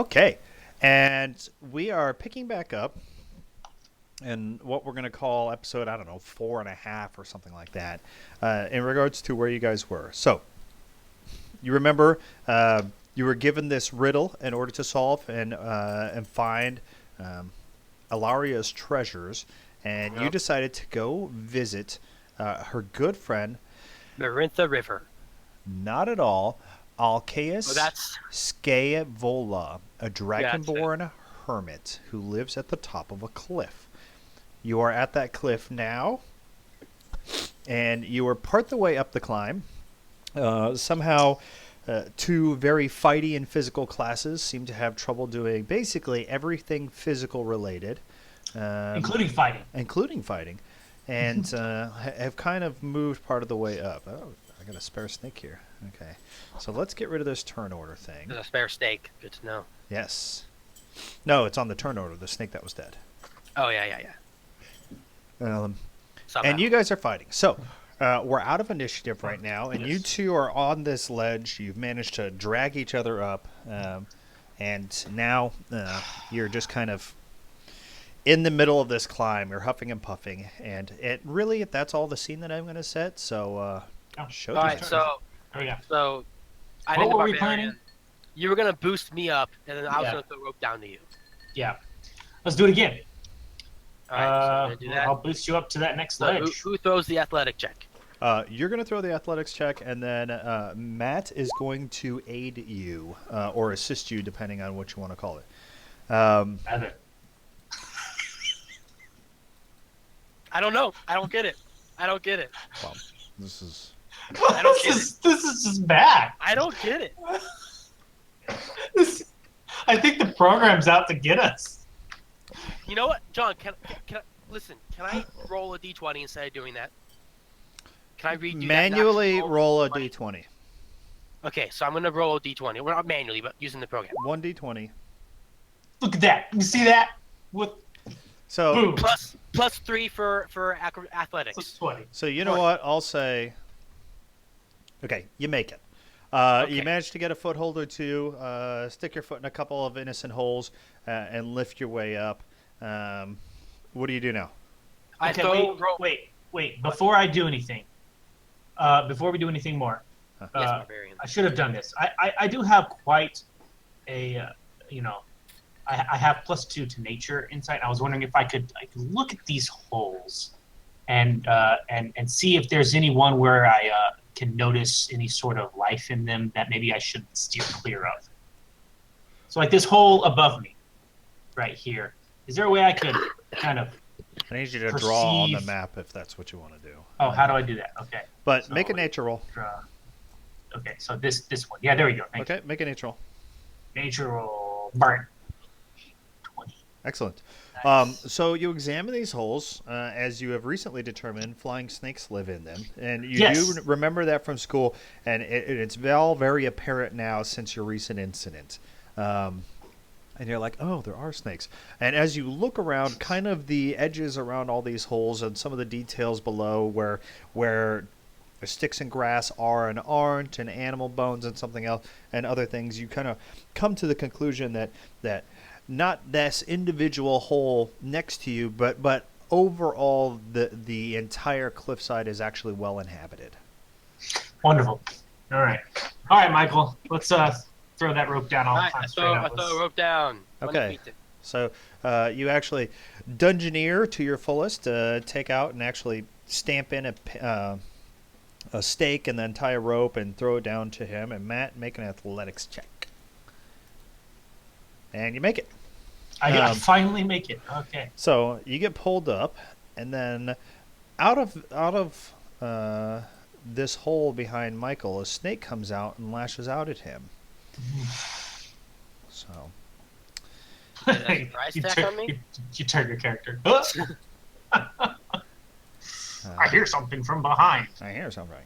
Okay, and we are picking back up in what we're going to call episode, I don't know, 4.5 or something like that, in regards to where you guys were. So, you remember you were given this riddle in order to solve and find Alaria's treasures, and you Yep. decided to go visit her good friend, Marintha River. not at all, Oh, Alcaeus that's Scaevola, a yeah, that's it. dragonborn hermit who lives at the top of a cliff. You are at that cliff now, and you are part the way up the climb. Somehow, two very fighty and physical classes seem to have trouble doing basically everything physical related, um, including fighting. including fighting, and have kind of moved part of the way up. Oh, I got a spare snake here. Okay, so let's get rid of this turn order thing. There's a spare steak. Good to know. Yes. No, it's on the turn order. The snake that was dead. Oh yeah. Somehow. And you guys are fighting. So we're out of initiative right now, and you two are on this ledge. You've managed to drag each other up, and now you're just kind of in the middle of this climb. You're huffing and puffing, and that's all the scene that I'm going to set. So show All right, time. Oh yeah. so I What think the were we barbarian. planning? You were gonna boost me up, and then I was Yeah. gonna throw rope down to you. Yeah. Let's do it again. All right, so I'm gonna do that. I'll boost you up to that next So ledge. who throws the athletic check? You're going to throw the athletics check, and then Matt is going to aid you or assist you, depending on what you want to call it. Evan. I don't know. I don't get it. Well, this is I don't get This is just bad. I don't get it. I think the program's out to get us. You know what, John? Can I listen? Can I roll a d20 instead of doing that? Can I redo that manually natural roll a d20? d20. Okay, so I'm gonna roll a d20. Well, not manually, but using the program. 1d20. Look at that. You see that? With So, boom. Plus 3 for athletics. Plus 20. so you know Right. what? I'll say. Okay, you make it. Okay. You manage to get a foothold or two. Stick your foot in a couple of innocent holes and lift your way up. What do you do now? I Okay, throw wait. Before I do anything, before we do anything more, Yes, uh, barbarian. I should have done this. I do have quite a, I have +2 to nature insight. I was wondering if I could look at these holes and see if there's any one where I can notice any sort of life in them that maybe I should steer clear of. So like this hole above me, right here. Is there a way I could kind of? I need you to draw on the Perceive- map if that's what you want to do. Oh, how do I do that? Okay. But So, make a nature roll. Draw. Okay, so this one. Yeah, there we go. Thank Okay, make a nature roll. you. Natural burn. 20. Excellent. Nice. So you examine these holes, as you have recently determined flying snakes live in them, and you Yes. do remember that from school, and it's all very apparent now since your recent incident. And you're like, oh, there are snakes. And as you look around, kind of the edges around all these holes and some of the details below where the sticks and grass are and aren't, and animal bones and something else and other things, you kind of come to the conclusion that not this individual hole next to you, but overall the entire cliffside is actually well inhabited. Wonderful. All right, Michael. Let's throw that rope down. I'll All right, climb I straight throw up. a rope down. 20 Okay. feet to- So you actually dungeoneer to your fullest, take out and actually stamp in a stake and then tie a rope and throw it down to him. And Matt, make an athletics check. And you make it. I finally make it. Okay. So you get pulled up, and then out of this hole behind Michael, a snake comes out and lashes out at him. So Is that a surprise attack on me? You turn your character. I hear something from behind. I hear something.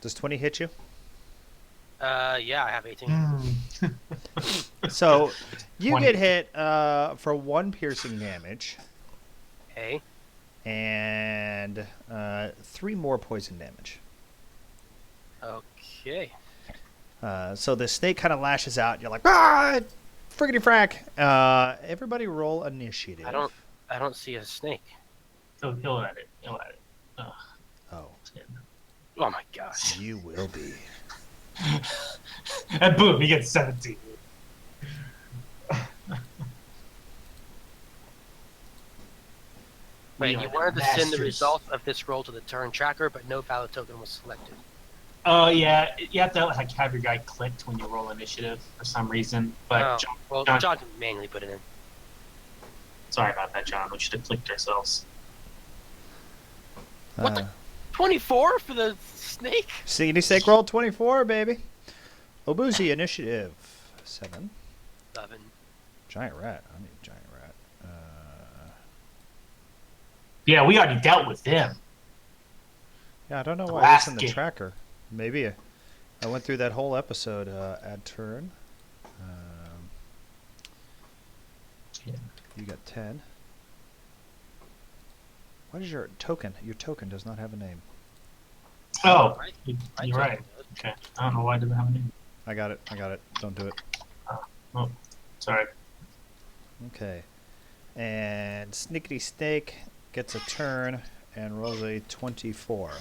Does 20 hit you? Yeah, I have 18. Hmm. So you 20. get hit for 1 piercing damage Okay. and 3 more poison damage. Okay. So the snake kind of lashes out. And you're like, ah, friggity frack. Everybody roll initiative. I don't see a snake. He'll at it. He'll at it. Ugh. Oh, Oh my gosh. you will be. And boom, he gets 17. Wait, We you are wanted to send the masters. result of this roll to the turn tracker, but no valid token was selected. Oh yeah, you have to like have your guy clicked when you roll initiative for some reason. But Oh, John, well, John- John can manually put it in. sorry about that, John. We should have clicked ourselves. What the- 24 for the snake? Sneaky snake roll 24, baby. Obuzi initiative 7. 11. Giant rat. I need a giant rat. Yeah, we already dealt with them. Yeah, I don't know The why last it's in the game. tracker. Maybe I went through that whole episode. Add turn. Yeah. You got 10. What is your token? Your token does not have a name. Oh, Right. you're right. Okay, I don't know why it doesn't have a name. I got it. I got it. Don't do it. Oh, sorry. Okay. And Snickety Snake gets a turn and rolls a 24.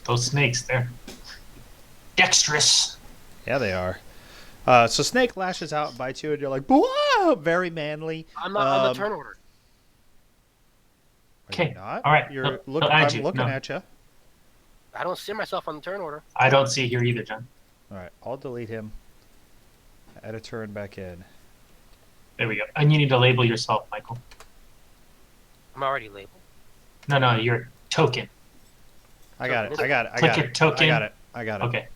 Those snakes, they're dexterous. Yeah, they are. So Snake lashes out and bites you, and you're like, whoa! Very manly. I'm not on Um, the turn order. Are Okay, you not? all right. You're He'll look, add I'm you. looking No. at you. I don't see myself on the turn order. I don't see it here either, John. All right, I'll delete him. Add a turn back in. There we go. And you need to label yourself, Michael. I'm already labeled. No, your token. I got it. I got it. I Click got your it. token. I got it. I got it. Okay.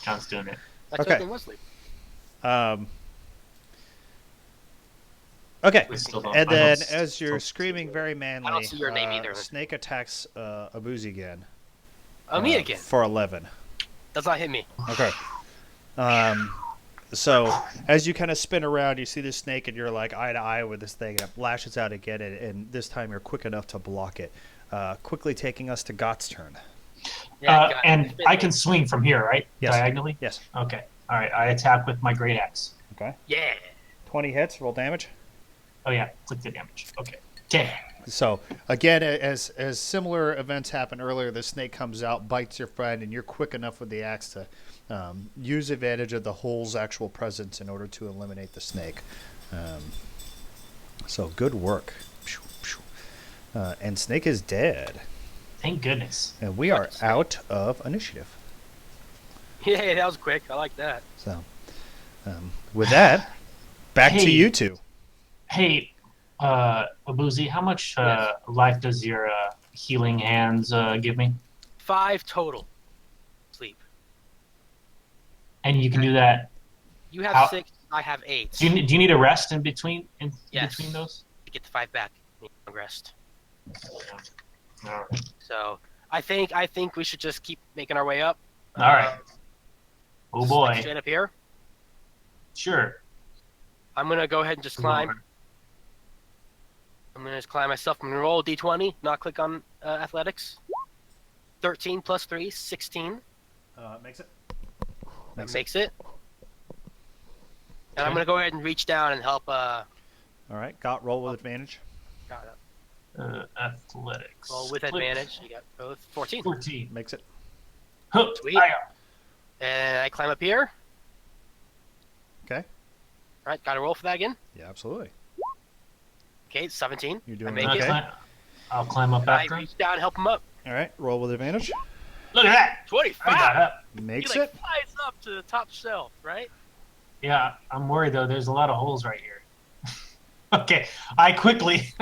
John's doing it. My Okay. token was labeled. Okay. We still don't- And I don't then, s- as you're still- screaming very manly, I don't see your name either. Snake attacks Abuzi again. Oh, me uh, again. For 11. Does not hit me. Okay. So as you kind of spin around, you see the snake, and you're like eye to eye with this thing, and it lashes out again, and this time you're quick enough to block it. Quickly taking us to Got's turn. Yeah, got it. And I can swing from here, right? Yes. Diagonally? Yes. Okay. All right. I attack with my great axe. Okay. Yeah. 20 hits. Roll damage. Oh, yeah. Click the damage. Okay. 10. So again, as similar events happened earlier, the snake comes out, bites your friend, and you're quick enough with the axe to use advantage of the hole's actual presence in order to eliminate the snake. So good work. And snake is dead, Thank goodness. and we are out of initiative. Yeah, that was quick. I like that. So with that, back to Hey. you two. Hey, Abuzi, how much Yes. life does your healing hands give me? 5 total. Sleep. And you can do that. You have How- 6. I have 8. Do you need a rest in between Yes. between those? To get the 5 back. Need long rest. All right. So I think we should just keep making our way up. All right. Oh Just, boy. like, straight up here. Sure. I'm gonna go ahead and just climb. I'm gonna just climb myself. I'm gonna roll a d20. Not click on athletics. 13 plus 3, 16. Makes it. That makes it. And I'm gonna go ahead and reach down and help. All right. Got roll with advantage. Athletics. Roll with Click. advantage. You got both. 14. 14. Makes it. Huh, Sweet. I- And I climb up here. Okay. All right. Got to roll for that again. Yeah, absolutely. Okay, 17. You're doing make I'll it. climb- I'll climb up I after him. reach down and help him up. All right. Roll with advantage. Look at that! I 25. got up. Makes He like it. flies up to the top shelf, right? Yeah, I'm worried though. There's a lot of holes right here. Okay, I quickly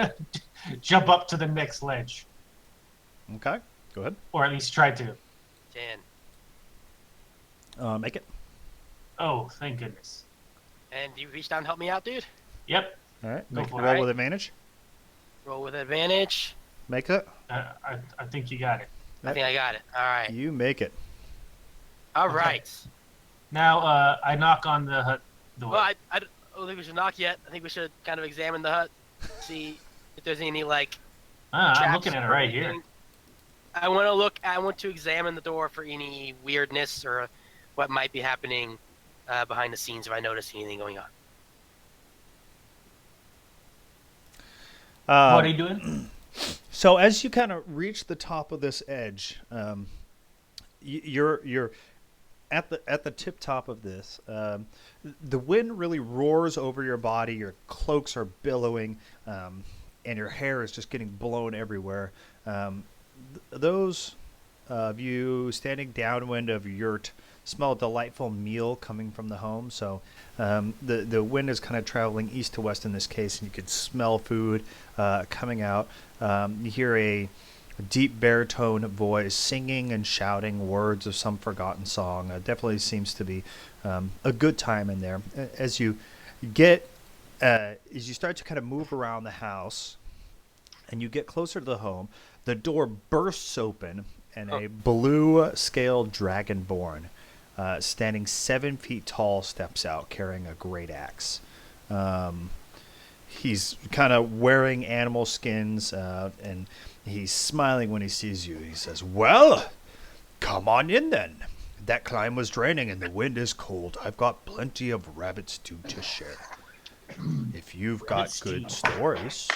jump up to the next ledge, Okay. Go ahead. or at least try to. 10. Make it. Oh, thank goodness. And you reach down and help me out, dude. Yep. All right. Go Make for roll it. with advantage. Roll with advantage. Make it. I think you got it. I think I got it. All right. You make it. All Okay. right. Now I knock on the hut door. Well, I don't think we should knock yet. I think we should kind of examine the hut, see if there's any like. I'm traps looking at it or right here. anything. I want to look. I want to examine the door for any weirdness or what might be happening behind the scenes if I notice anything going on. What are you doing? So as you kind of reach the top of this edge, you're at the tip top of this. The wind really roars over your body. Your cloaks are billowing, and your hair is just getting blown everywhere. Those of you standing downwind of yurt smell a delightful meal coming from the home. So the wind is kind of traveling east to west in this case, and you can smell food coming out. You hear a deep baritone voice singing and shouting words of some forgotten song. Definitely seems to be a good time in there. As you start to kind of move around the house and you get closer to the home, the door bursts open and a blue scaled dragonborn standing 7 feet tall steps out carrying a great axe. He's kind of wearing animal skins and he's smiling when he sees you. He says, "Well, come on in then. That climb was draining and the wind is cold. I've got plenty of rabbit stew to share. If you've got good stories."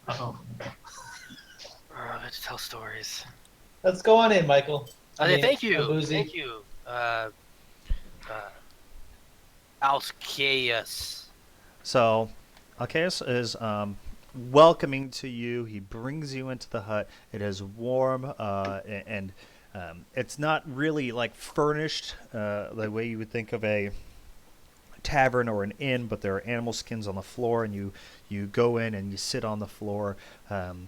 Uh-oh. Let's tell stories. Let's go on in, Michael. Thank you. Abuzi. Thank you. Alcaeus. So, Alcaeus is welcoming to you. He brings you into the hut. It is warm and it's not really like furnished the way you would think of a tavern or an inn, but there are animal skins on the floor, and you go in and you sit on the floor.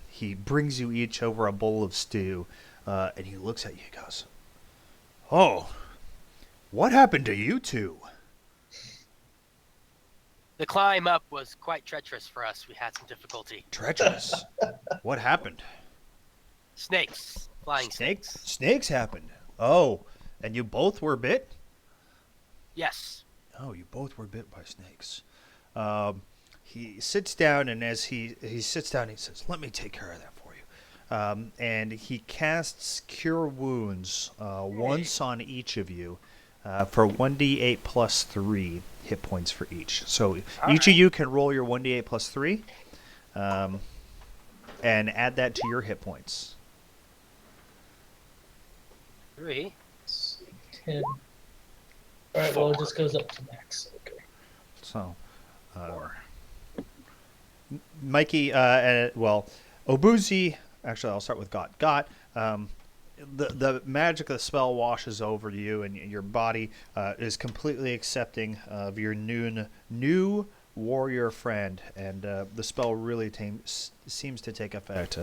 He brings you each over a bowl of stew, and he looks at you and goes, "Oh, what happened to you two?" The climb up was quite treacherous for us. We had some difficulty. Treacherous. What happened? Snakes. Flying snakes. Snakes happened. Oh, and you both were bit? Yes. Oh, you both were bit by snakes. He sits down, and as he sits down, he says, "Let me take care of that for you." And he casts Cure Wounds once on each of you for 1d8 plus 3 hit points for each. So each of you can roll your 1d8 plus 3 and add that to your hit points. 3. 10. All right, well, it just goes up to max. Okay. So, Mikey, Obuzi, actually, I'll start with Got. Got, the magic of the spell washes over you, and your body is completely accepting of your new warrior friend, and the spell really seems to take effect.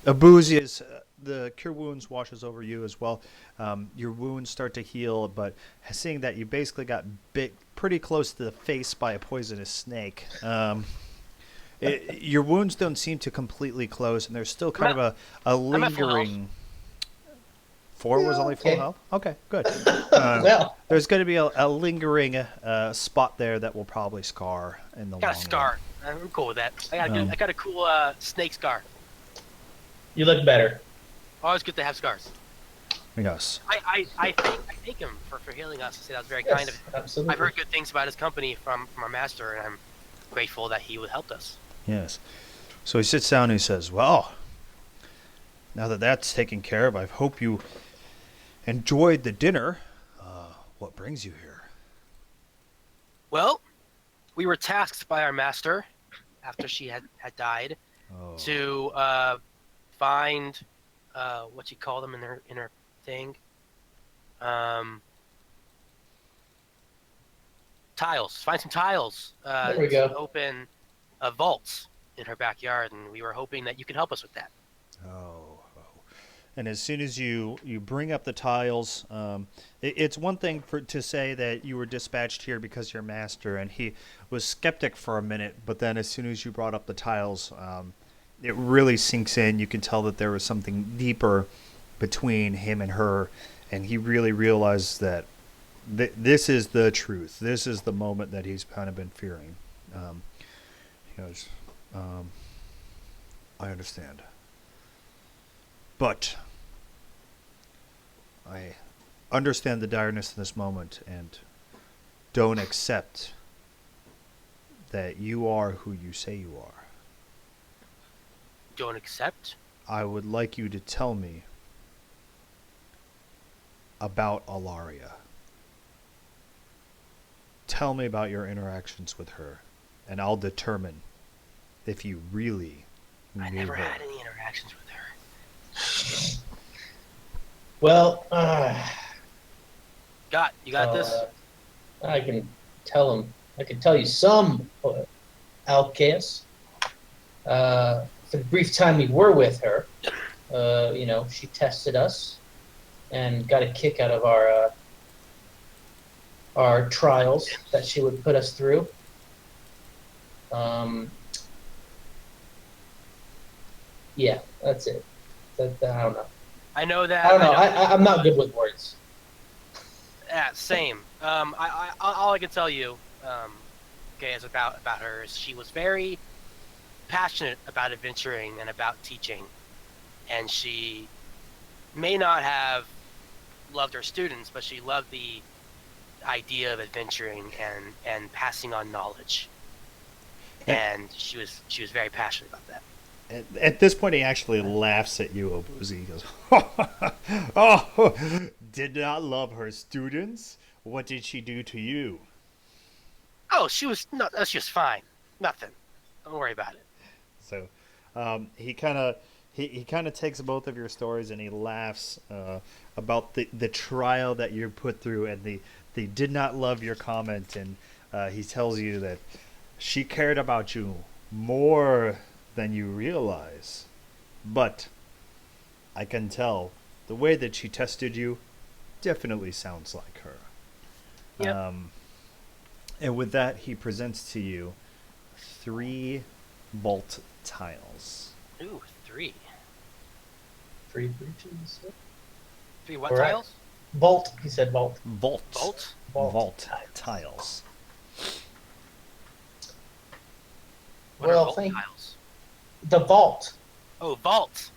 Obuzi is... the Cure Wounds washes over you as well. Your wounds start to heal, but seeing that you basically got bit pretty close to the face by a poisonous snake, your wounds don't seem to completely close, and there's still kind of a lingering... 4 was only full health? Okay, good. Well, There's going to be a lingering spot there that will probably scar in the long Got a run. scar. I'm cool with that. I got a cool snake scar. you look better. Always good to have scars. Yes. I thank him for healing us. I say that was very kind of him. Absolutely. I've heard good things about his company from our master, and I'm grateful that he helped us. Yes. So he sits down and he says, "Well, now that that's taken care of, I hope you enjoyed the dinner. What brings you here?" Well, we were tasked by our master, after she had died, Oh. to find what you call them in her thing, tiles. Find some tiles. There we go. To open vaults in her backyard, and we were hoping that you could help us with that. Oh. And as soon as you bring up the tiles, it's one thing to say that you were dispatched here because your master, and he was skeptic for a minute, but then as soon as you brought up the tiles, it really sinks in. You can tell that there was something deeper between him and her, and he really realized that this is the truth. This is the moment that he's kind of been fearing. He goes, "I understand. But I understand the direness in this moment and don't accept that you are who you say you are. Don't accept? I would like you to tell me about Alaria. Tell me about your interactions with her, and I'll determine if you really I knew never her. had any interactions with her. Well, You got this? I can tell him. I can tell you some, Alcaeus. For the brief time we were with her, she tested us and got a kick out of our trials that she would put us through. Yeah, that's it. I don't know. I know that. I don't know. I'm not good with words. Yeah, same. All I can tell you, okay, is about her is she was very passionate about adventuring and about teaching, and she may not have loved her students, but she loved the idea of adventuring and passing on knowledge, and she was very passionate about that. At this point, he actually laughs at you, Obuzi. He goes, "Oh, did not love her students? What did she do to you?" Oh, she was fine. Nothing. Don't worry about it. So, he kind of takes both of your stories and he laughs about the trial that you're put through and the did not love your comment, and he tells you that she cared about you more than you realize, but I can tell the way that she tested you definitely sounds like her. Yep. And with that, he presents to you 3 vault tiles. Ooh, 3. 3 breaches. 3 what Correct. tiles? Vault. He said vault. Vault. Vault? Vault tiles. What are Well, vault thank- tiles? The vault. Oh, vault.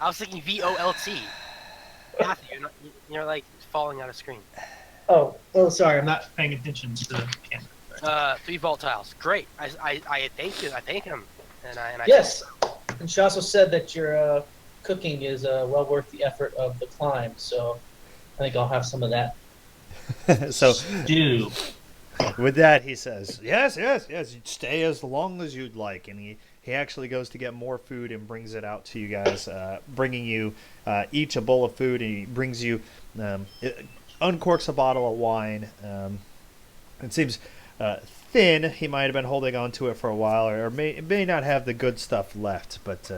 I was thinking VOLT. Matthew, you're like falling out of screen. Oh, Sorry, I'm not paying attention to the camera. 3 vault tiles. Great. I thank you. I thank him. And I yes. And she also said that your cooking is well worth the effort of the climb. So I think I'll have some of that. So, Do. with that, he says, yes, stay as long as you'd like. And he actually goes to get more food and brings it out to you guys, bringing you each a bowl of food. And he brings you, uncorks a bottle of wine. It seems thin. He might have been holding on to it for a while, or may not have the good stuff left. But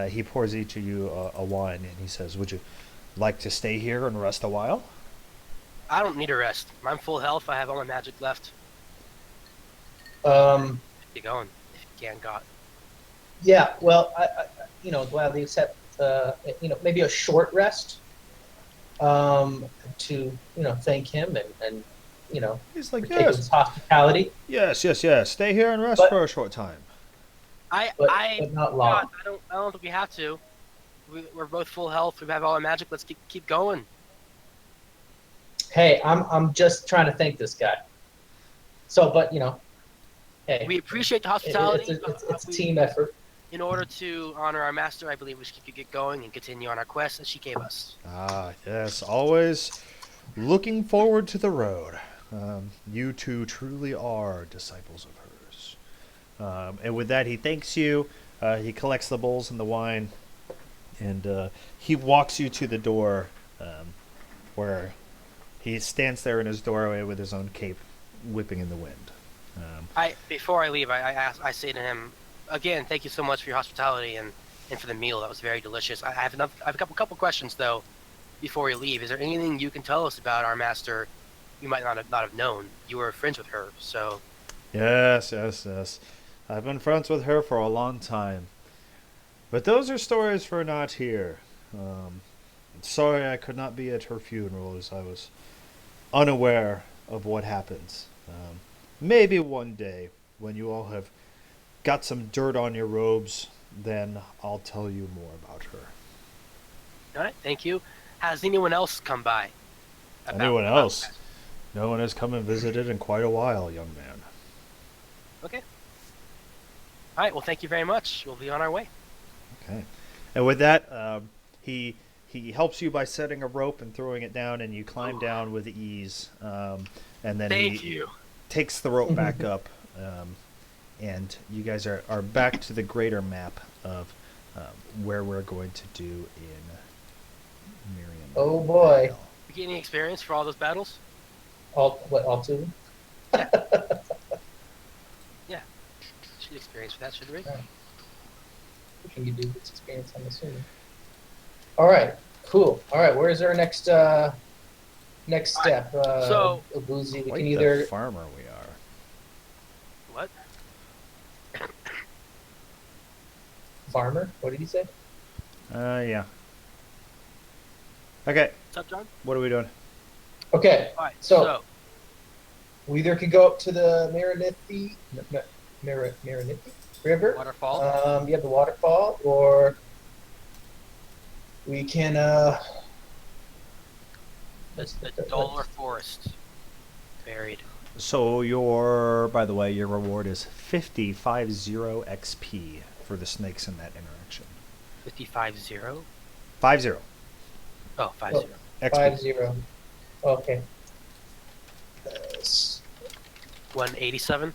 he pours each of you a wine, and he says, would you like to stay here and rest a while? I don't need a rest. I'm full health. I have all my magic left. Keep going. If you can, God. Yeah. Well, I gladly accept. Maybe a short rest. To thank him and He's like, partake of yes, his hospitality, yes. Stay here and rest But- for a short time. but not long. God, I don't think we have to. We're both full health. We have all our magic. Let's keep going. Hey, I'm just trying to thank this guy. So, but hey, We appreciate the hospitality. it's a team effort. In order to honor our master, I believe we should get going and continue on our quest that she gave us. Ah, yes, always looking forward to the road. You two truly are disciples of hers. And with that, he thanks you. He collects the bowls and the wine, and he walks you to the door, where he stands there in his doorway with his own cape whipping in the wind. Before I leave, I say to him, again, thank you so much for your hospitality and for the meal. That was very delicious. I have a couple questions though. Before we leave, is there anything you can tell us about our master? You might not have known. You were friends with her, so. Yes. I've been friends with her for a long time. But those are stories for not here. Sorry I could not be at her funeral as I was unaware of what happens. Maybe one day, when you all have got some dirt on your robes, then I'll tell you more about her. All right, thank you. Has anyone else come by? Anyone else? No one has come and visited in quite a while, young man. Okay. All right. Well, thank you very much. We'll be on our way. Okay. And with that, he helps you by setting a rope and throwing it down, and you climb down with ease. And then Thank he you. takes the rope back up, and you guys are back to the greater map of where we're going to do in Miriam. Oh, boy. Vale. You get any experience for all those battles? All two of them? Yeah. Should experience for that, should we? What can you do with experience, I'm assuming. All right, cool. All right, where's our next step? so- Obuzi, we Quite can the either... farmer we are. What? Farmer? What did he say? Yeah. Okay, What's up, John? what are we doing? Okay, All right. So- we either could go up to the Maranithi River. Waterfall. Yeah, the waterfall, or we can the Dollar Forest. Buried. So by the way, your reward is 50 XP for the snakes in that interaction. 55-0? 50 Oh, 5-0. XP. 5-0. Okay. 187?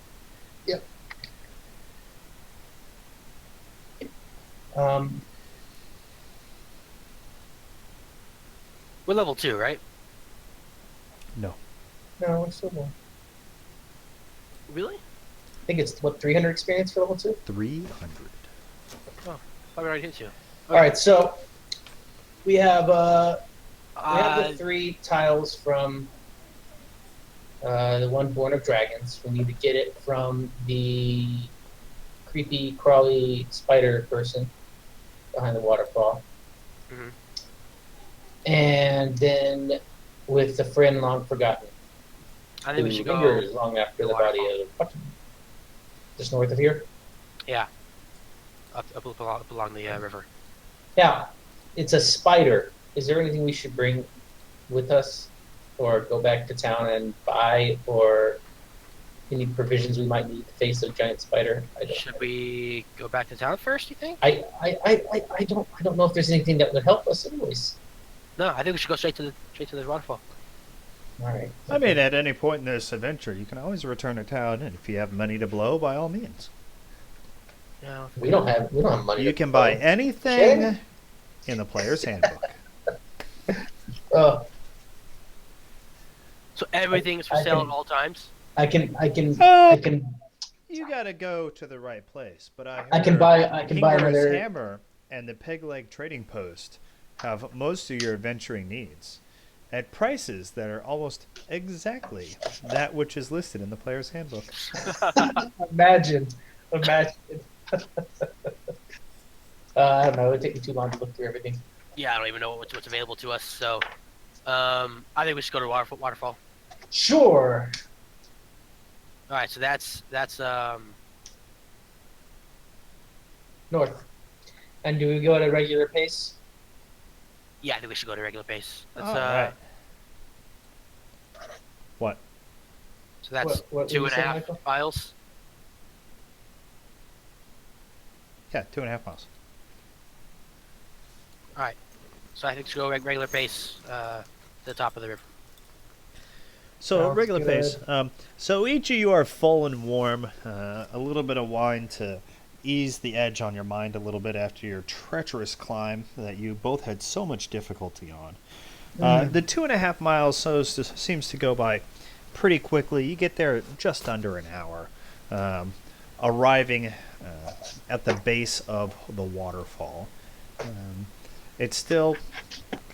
Um, We're level 2, right? No. no, we're still more. Really? I think it's 300 experience for level 2. 300. Oh, I already hit you. All right, so we have the Uh, 3 tiles from the one Born of Dragons. We need to get it from the creepy, crawly spider person behind the waterfall. Mhm. And then with the friend long forgotten. I think we who should go. lingers long after the body of just north of here. Yeah. Up along the river. Now, it's a spider. Is there anything we should bring with us, or go back to town and buy, or any provisions we might need to face a giant spider? Should we go back to town first, you think? I don't know if there's anything that would help us, anyways. No, I think we should go straight to the waterfall. All right. I mean, at any point in this adventure, you can always return to town, and if you have money to blow, by all means. No. we don't have money. You to can buy blow. anything Sure. in the player's handbook. So everything is for I sale can- at all times? I can You gotta go to the right place, but I I can heard buy Kinger's another. Hammer and the Peg Leg Trading Post have most of your adventuring needs at prices that are almost exactly that which is listed in the player's handbook. Imagine. I don't know. It would take me too long to look through everything. Yeah, I don't even know what's available to us. So, I think we should go to waterfall. Sure. All right, so that's North. And do we go at a regular pace? yeah, I think we should go to regular pace. That's All right. What? so that's What were you saying, 2.5 Michael? miles. Yeah, 2.5 miles. All right, so I think we should go regular pace to the top of the river. So Sounds regular good. pace. So each of you are full and warm. A little bit of wine to ease the edge on your mind a little bit after your treacherous climb that you both had so much difficulty on. The 2.5 miles seems to go by pretty quickly. You get there just under an hour, arriving at the base of the waterfall. It's still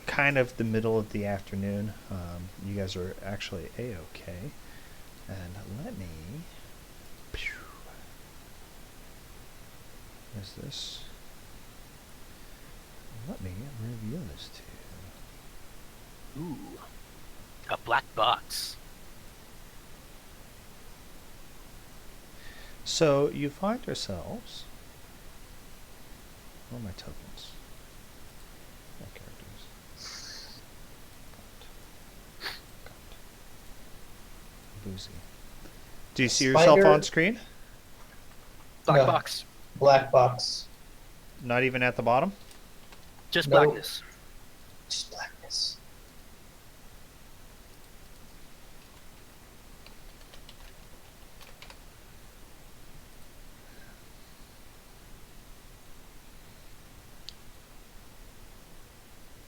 kind of the middle of the afternoon. You guys are actually a-okay. And let me... Is this... Let me review this to you. Ooh, a black box. So you find yourselves... Where are my tokens? My characters. Boozy. Do you see yourself Spider- on screen? Black No. box. Black box. Not even at the bottom? Just No. blackness. Just blackness.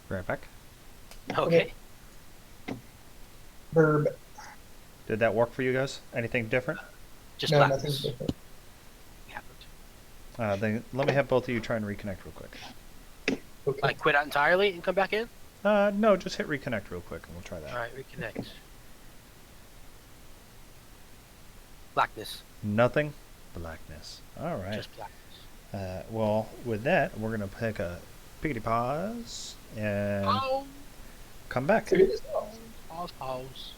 Right back. Okay. Verb. Did that work for you guys? Anything different? Just No, blackness. nothing different. Happened. Then let me have both of you try and reconnect real quick. Okay. Like quit out entirely and come back in? No, just hit reconnect real quick and we'll try that. Alright, reconnect. Blackness. Nothing? Blackness. All right. Just blackness. Well, with that, we're going to take a pickety pause and Oh, come back. There it is. pause.